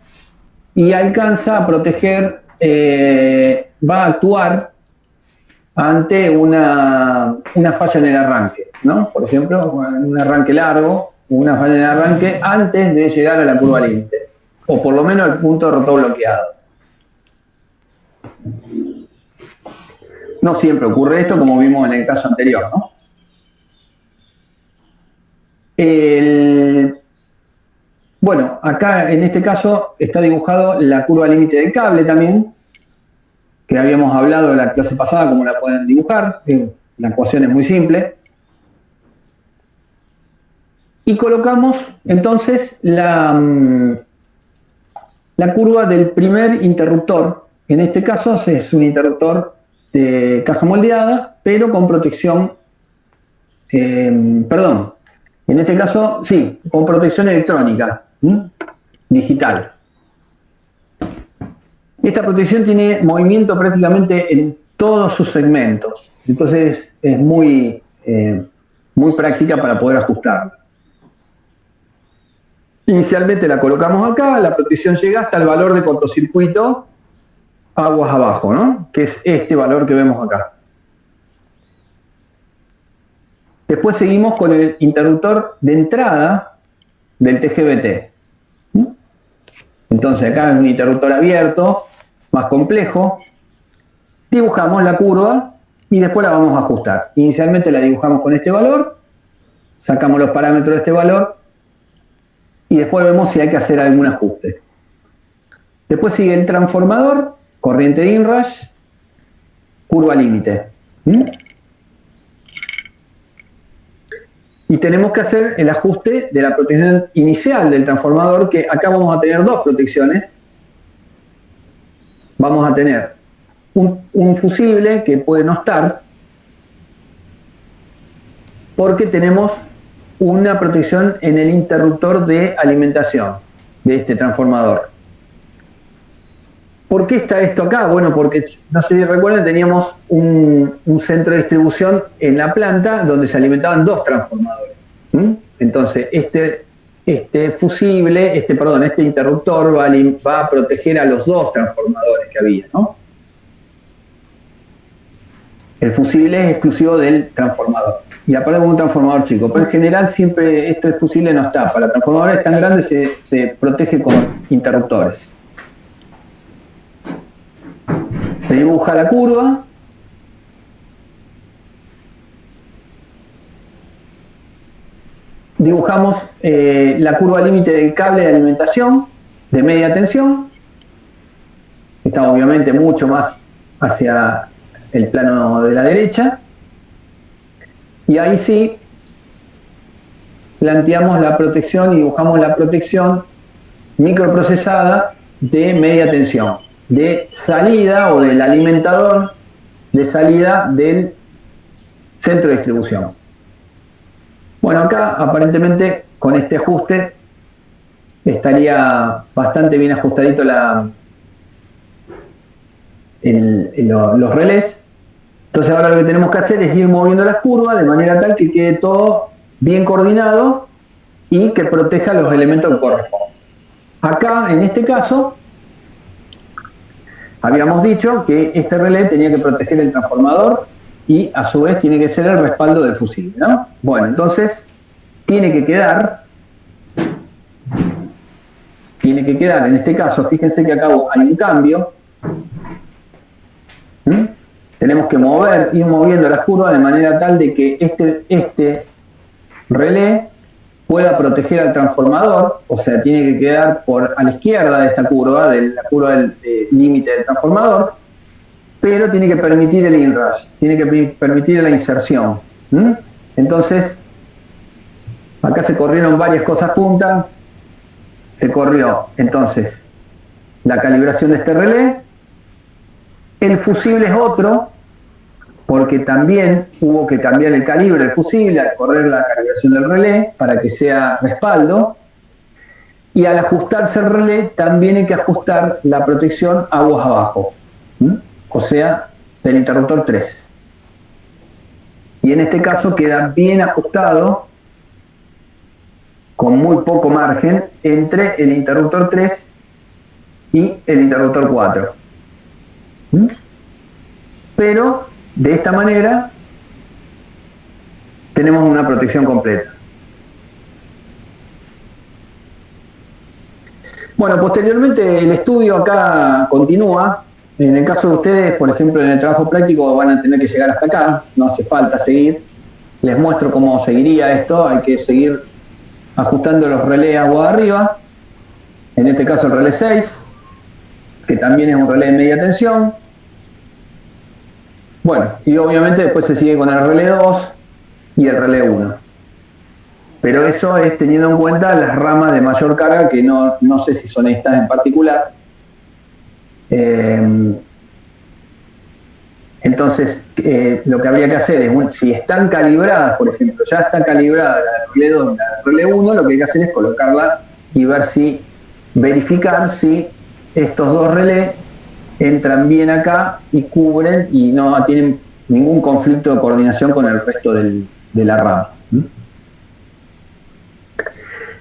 y alcanza a proteger, va a actuar ante una falla en el arranque, ¿no? Por ejemplo, un arranque largo, una falla en el arranque antes de llegar a la curva límite, o por lo menos al punto de rotor bloqueado. No siempre ocurre esto, como vimos en el caso anterior, ¿no? Bueno, acá en este caso está dibujado la curva límite del cable también, que habíamos hablado en la clase pasada, cómo la pueden dibujar. La ecuación es muy simple. Y colocamos entonces la curva del primer interruptor. En este caso es un interruptor de caja moldeada, pero con protección, perdón, en este caso sí, con protección electrónica, digital. Esta protección tiene movimiento prácticamente en todos sus segmentos, entonces es muy práctica para poder ajustarla. Inicialmente la colocamos acá, la protección llega hasta el valor de cortocircuito aguas abajo, ¿no? Que es este valor que vemos acá. Después seguimos con el interruptor de entrada del TGBT. Entonces acá es un interruptor abierto, más complejo. Dibujamos la curva y después la vamos a ajustar. Inicialmente la dibujamos con este valor, sacamos los parámetros de este valor y después vemos si hay que hacer algún ajuste. Después sigue el transformador, corriente de inrush, curva límite. Y tenemos que hacer el ajuste de la protección inicial del transformador, que acá vamos a tener dos protecciones. Vamos a tener un fusible que puede no estar, porque tenemos una protección en el interruptor de alimentación de este transformador. ¿Por qué está esto acá? Bueno, porque, no sé si recuerdan, teníamos un centro de distribución en la planta donde se alimentaban dos transformadores. Entonces, este fusible, este interruptor va a proteger a los dos transformadores que había, ¿no? El fusible es exclusivo del transformador. Y aparte con un transformador chico. Pero en general siempre este fusible no está. Para transformadores tan grandes se protege con interruptores. Se dibuja la curva. Dibujamos la curva límite del cable de alimentación de media tensión. Está obviamente mucho más hacia el plano de la derecha. Y ahí sí planteamos la protección y dibujamos la protección microprocesada de media tensión, de salida o del alimentador de salida del centro de distribución. Bueno, acá aparentemente con este ajuste estaría bastante bien ajustadito los relés. Entonces ahora lo que tenemos que hacer es ir moviendo las curvas de manera tal que quede todo bien coordinado y que proteja los elementos que corresponden. Acá, en este caso, habíamos dicho que este relé tenía que proteger el transformador y a su vez tiene que ser el respaldo del fusible, ¿no? Bueno, entonces tiene que quedar, en este caso, fíjense que acá hay un cambio. Tenemos que ir moviendo las curvas de manera tal de que este relé pueda proteger al transformador, o sea, tiene que quedar a la izquierda de esta curva, de la curva del límite del transformador, pero tiene que permitir el inrush, tiene que permitir la inserción. Entonces, acá se corrieron varias cosas juntas. Se corrió, entonces, la calibración de este relé. El fusible es otro, porque también hubo que cambiar el calibre del fusible al correr la calibración del relé para que sea respaldo. Y al ajustarse el relé, también hay que ajustar la protección aguas abajo, o sea, del interruptor 3. Y en este caso queda bien ajustado, con muy poco margen, entre el interruptor 3 y el interruptor 4. Pero de esta manera tenemos una protección completa. Bueno, posteriormente el estudio acá continúa. En el caso de ustedes, por ejemplo, en el trabajo práctico van a tener que llegar hasta acá, no hace falta seguir. Les muestro cómo seguiría esto, hay que seguir ajustando los relés agua arriba. En este caso el relé 6, que también es un relé de media tensión. Bueno, y obviamente después se sigue con el relé 2 y el relé 1. Pero eso es teniendo en cuenta las ramas de mayor carga, que no sé si son estas en particular. Entonces, lo que habría que hacer es, si están calibradas, por ejemplo, ya está calibrada la del relé 2 y la del relé 1, lo que hay que hacer es colocarla y verificar si estos dos relés entran bien acá y cubren y no tienen ningún conflicto de coordinación con el resto de la rama.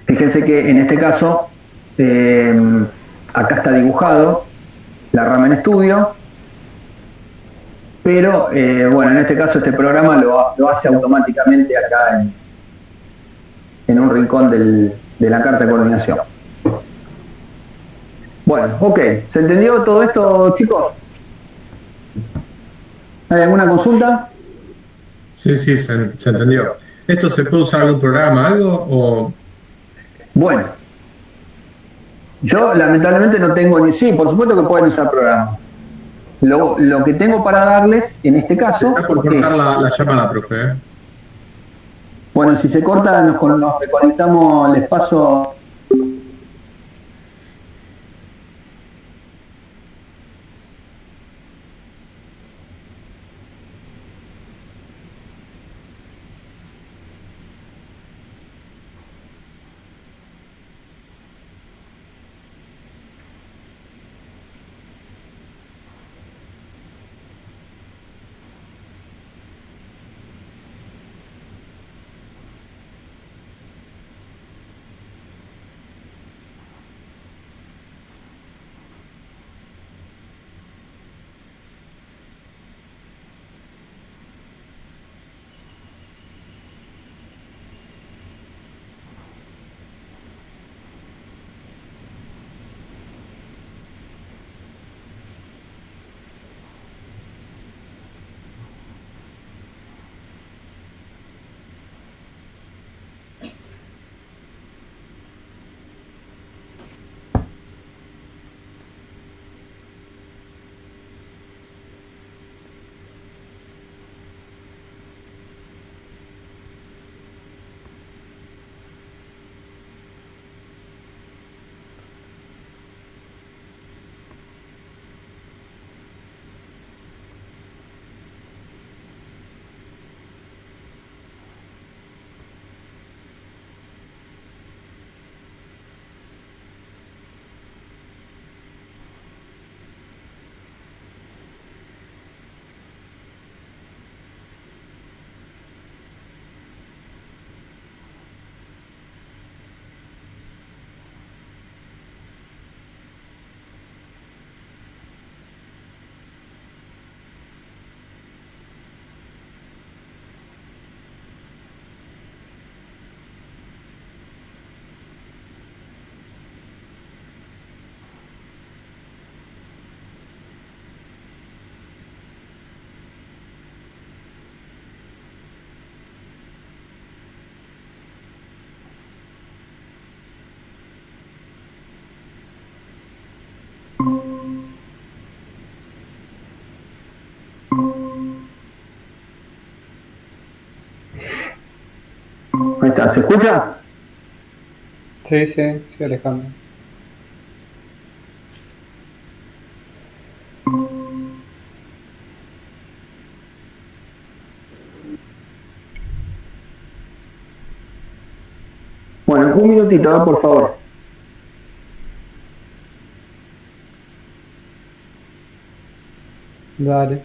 Fíjense que en este caso, acá está dibujado la rama en estudio, pero bueno, en este caso este programa lo hace automáticamente acá en un rincón de la carta de coordinación. Bueno, ok, ¿se entendió todo esto, chicos? ¿Hay alguna consulta? Sí, se entendió. ¿Esto se puede usar algún programa, algo? O... Bueno, yo lamentablemente no tengo ni... Sí, por supuesto que pueden usar programas. Lo que tengo para darles, en este caso... Está por cortar la llamada, profe. Bueno, si se corta, nos reconectamos, les paso... Ahí está, ¿se escucha? Sí, Alejandro. Bueno, un minutito, por favor. Dale.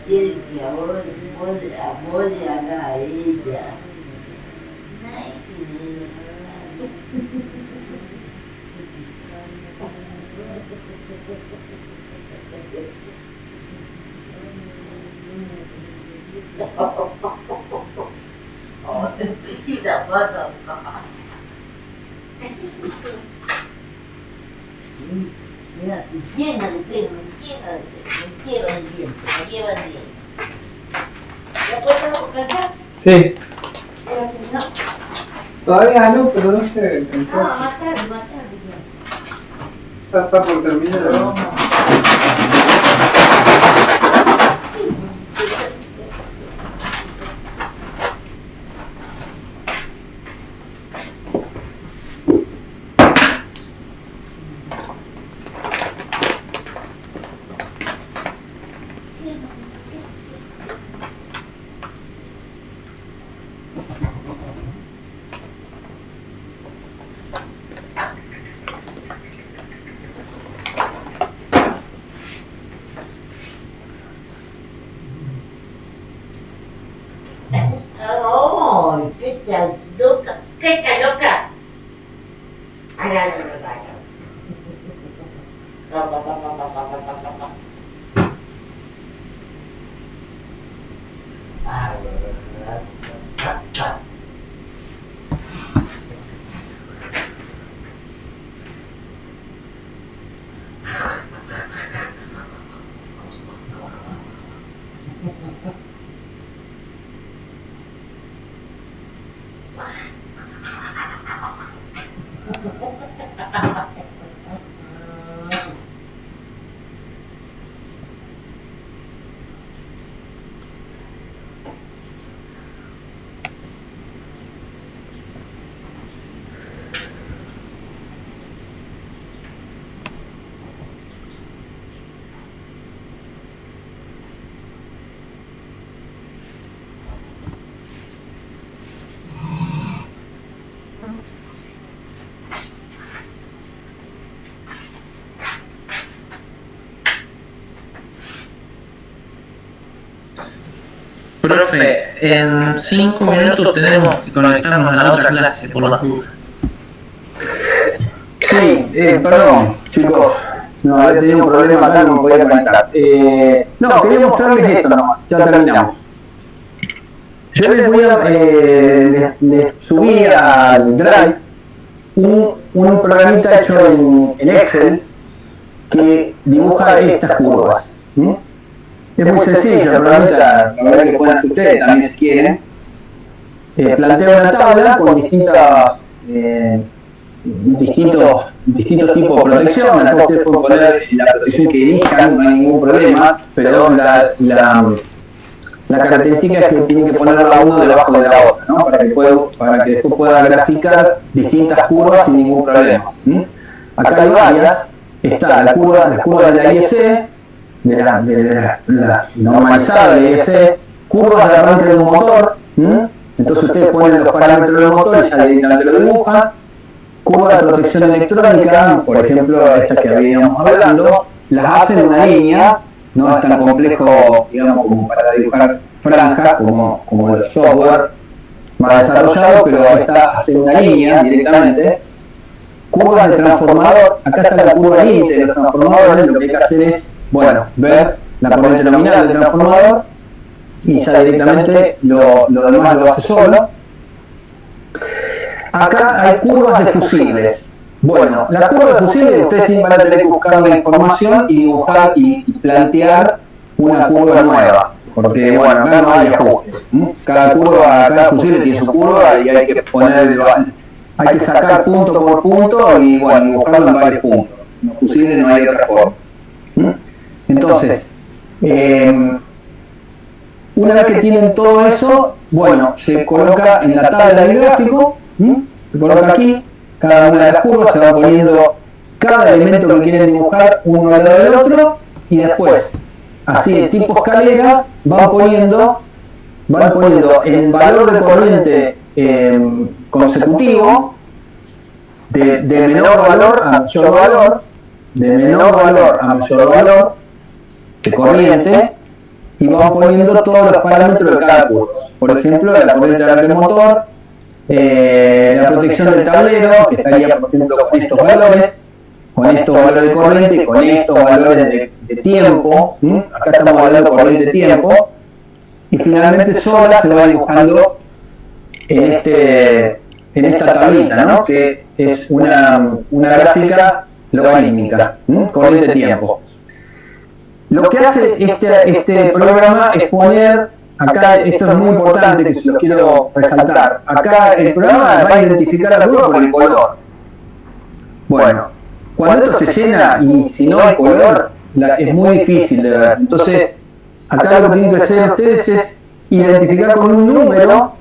Quiere que vos le haga a ella. Oh, chica, pata. Mira, llena de pelo, me lleva el viento. ¿Ya puedes cantar? Sí. No. Todavía no, pero no sé. No, más tarde. Ya está por terminar. No. ¡Ay, qué tal loca! ¡Qué tal loca! Profe, en 5 minutos tenemos que conectarnos a la otra clase por la duda. Sí, perdón, chicos. No, había tenido un problema acá, no me podía conectar. No, quería mostrarles esto nomás, ya terminamos. Yo les voy a les subí al Drive un programita hecho en Excel que dibuja estas curvas. ¿Sí? Es muy sencillo, el programita, la verdad que pueden hacer ustedes también si quieren. Plantea una tabla con distintos distintos tipos de protección. Acá ustedes pueden poner la protección que elijan, no hay ningún problema, pero la característica es que tienen que ponerla uno debajo de la otra, ¿no? Para que después pueda graficar distintas curvas sin ningún problema. Acá hay varias. Está las curvas de la IEC, de la normalizada de la IEC, curvas de arranque de un motor. Entonces ustedes ponen los parámetros del motor y ya directamente lo dibujan. Curvas de protección electrónica, por ejemplo, estas que habíamos hablando, las hacen en una línea. No es tan complejo, digamos, como para dibujar franjas, como el software más desarrollado, pero esta hace una línea directamente. Curvas de transformador, acá está la curva límite de los transformadores, lo que hay que hacer es, bueno, ver la corriente nominal del transformador y ya directamente lo demás lo hace solo. Acá hay curvas de fusibles. Bueno, las curvas de fusibles ustedes van a tener que buscar la información y dibujar y plantear una curva nueva, porque bueno, acá no hay ajustes. Cada fusible tiene su curva y hay que sacar punto por punto y bueno, dibujarlo en varios puntos. En los fusibles no hay otra forma. Entonces, una vez que tienen todo eso, bueno, se coloca en la tabla del gráfico, se coloca aquí. Cada una de las curvas se va poniendo cada elemento que quieren dibujar uno al lado del otro y después, así de tipo escalera, van poniendo el valor de corriente consecutivo de menor valor a mayor valor, de menor valor a mayor valor de corriente y van poniendo todos los parámetros de cada curva. Por ejemplo, la corriente del motor, la protección del tablero, que estaría por ejemplo con estos valores de corriente y con estos valores de tiempo. Acá estamos hablando de corriente de tiempo y finalmente sola se va dibujando en esta tablita, ¿no? Que es una gráfica logarítmica, corriente de tiempo. Lo que hace este programa es poner. Acá esto es muy importante, que se lo quiero resaltar. Acá el programa va a identificar la curva por el color. Bueno, cuando esto se llena y si no hay color, es muy difícil de ver. Entonces, acá lo que tienen que hacer ustedes es identificar con un número,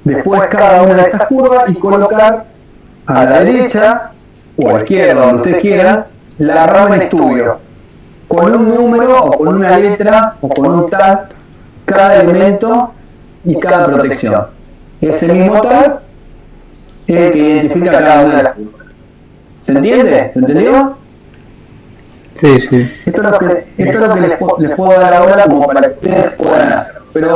después cada una de estas curvas y colocar a la derecha o a la izquierda, donde ustedes quieran, la rama en estudio. Con un número o con una letra o con un tag cada elemento y cada protección. Ese mismo tag es el que identifica cada una de las curvas. ¿Se entiende? ¿Se entendió? Sí, sí. Esto es lo que les puedo dar ahora como para que ustedes puedan hacer. Pero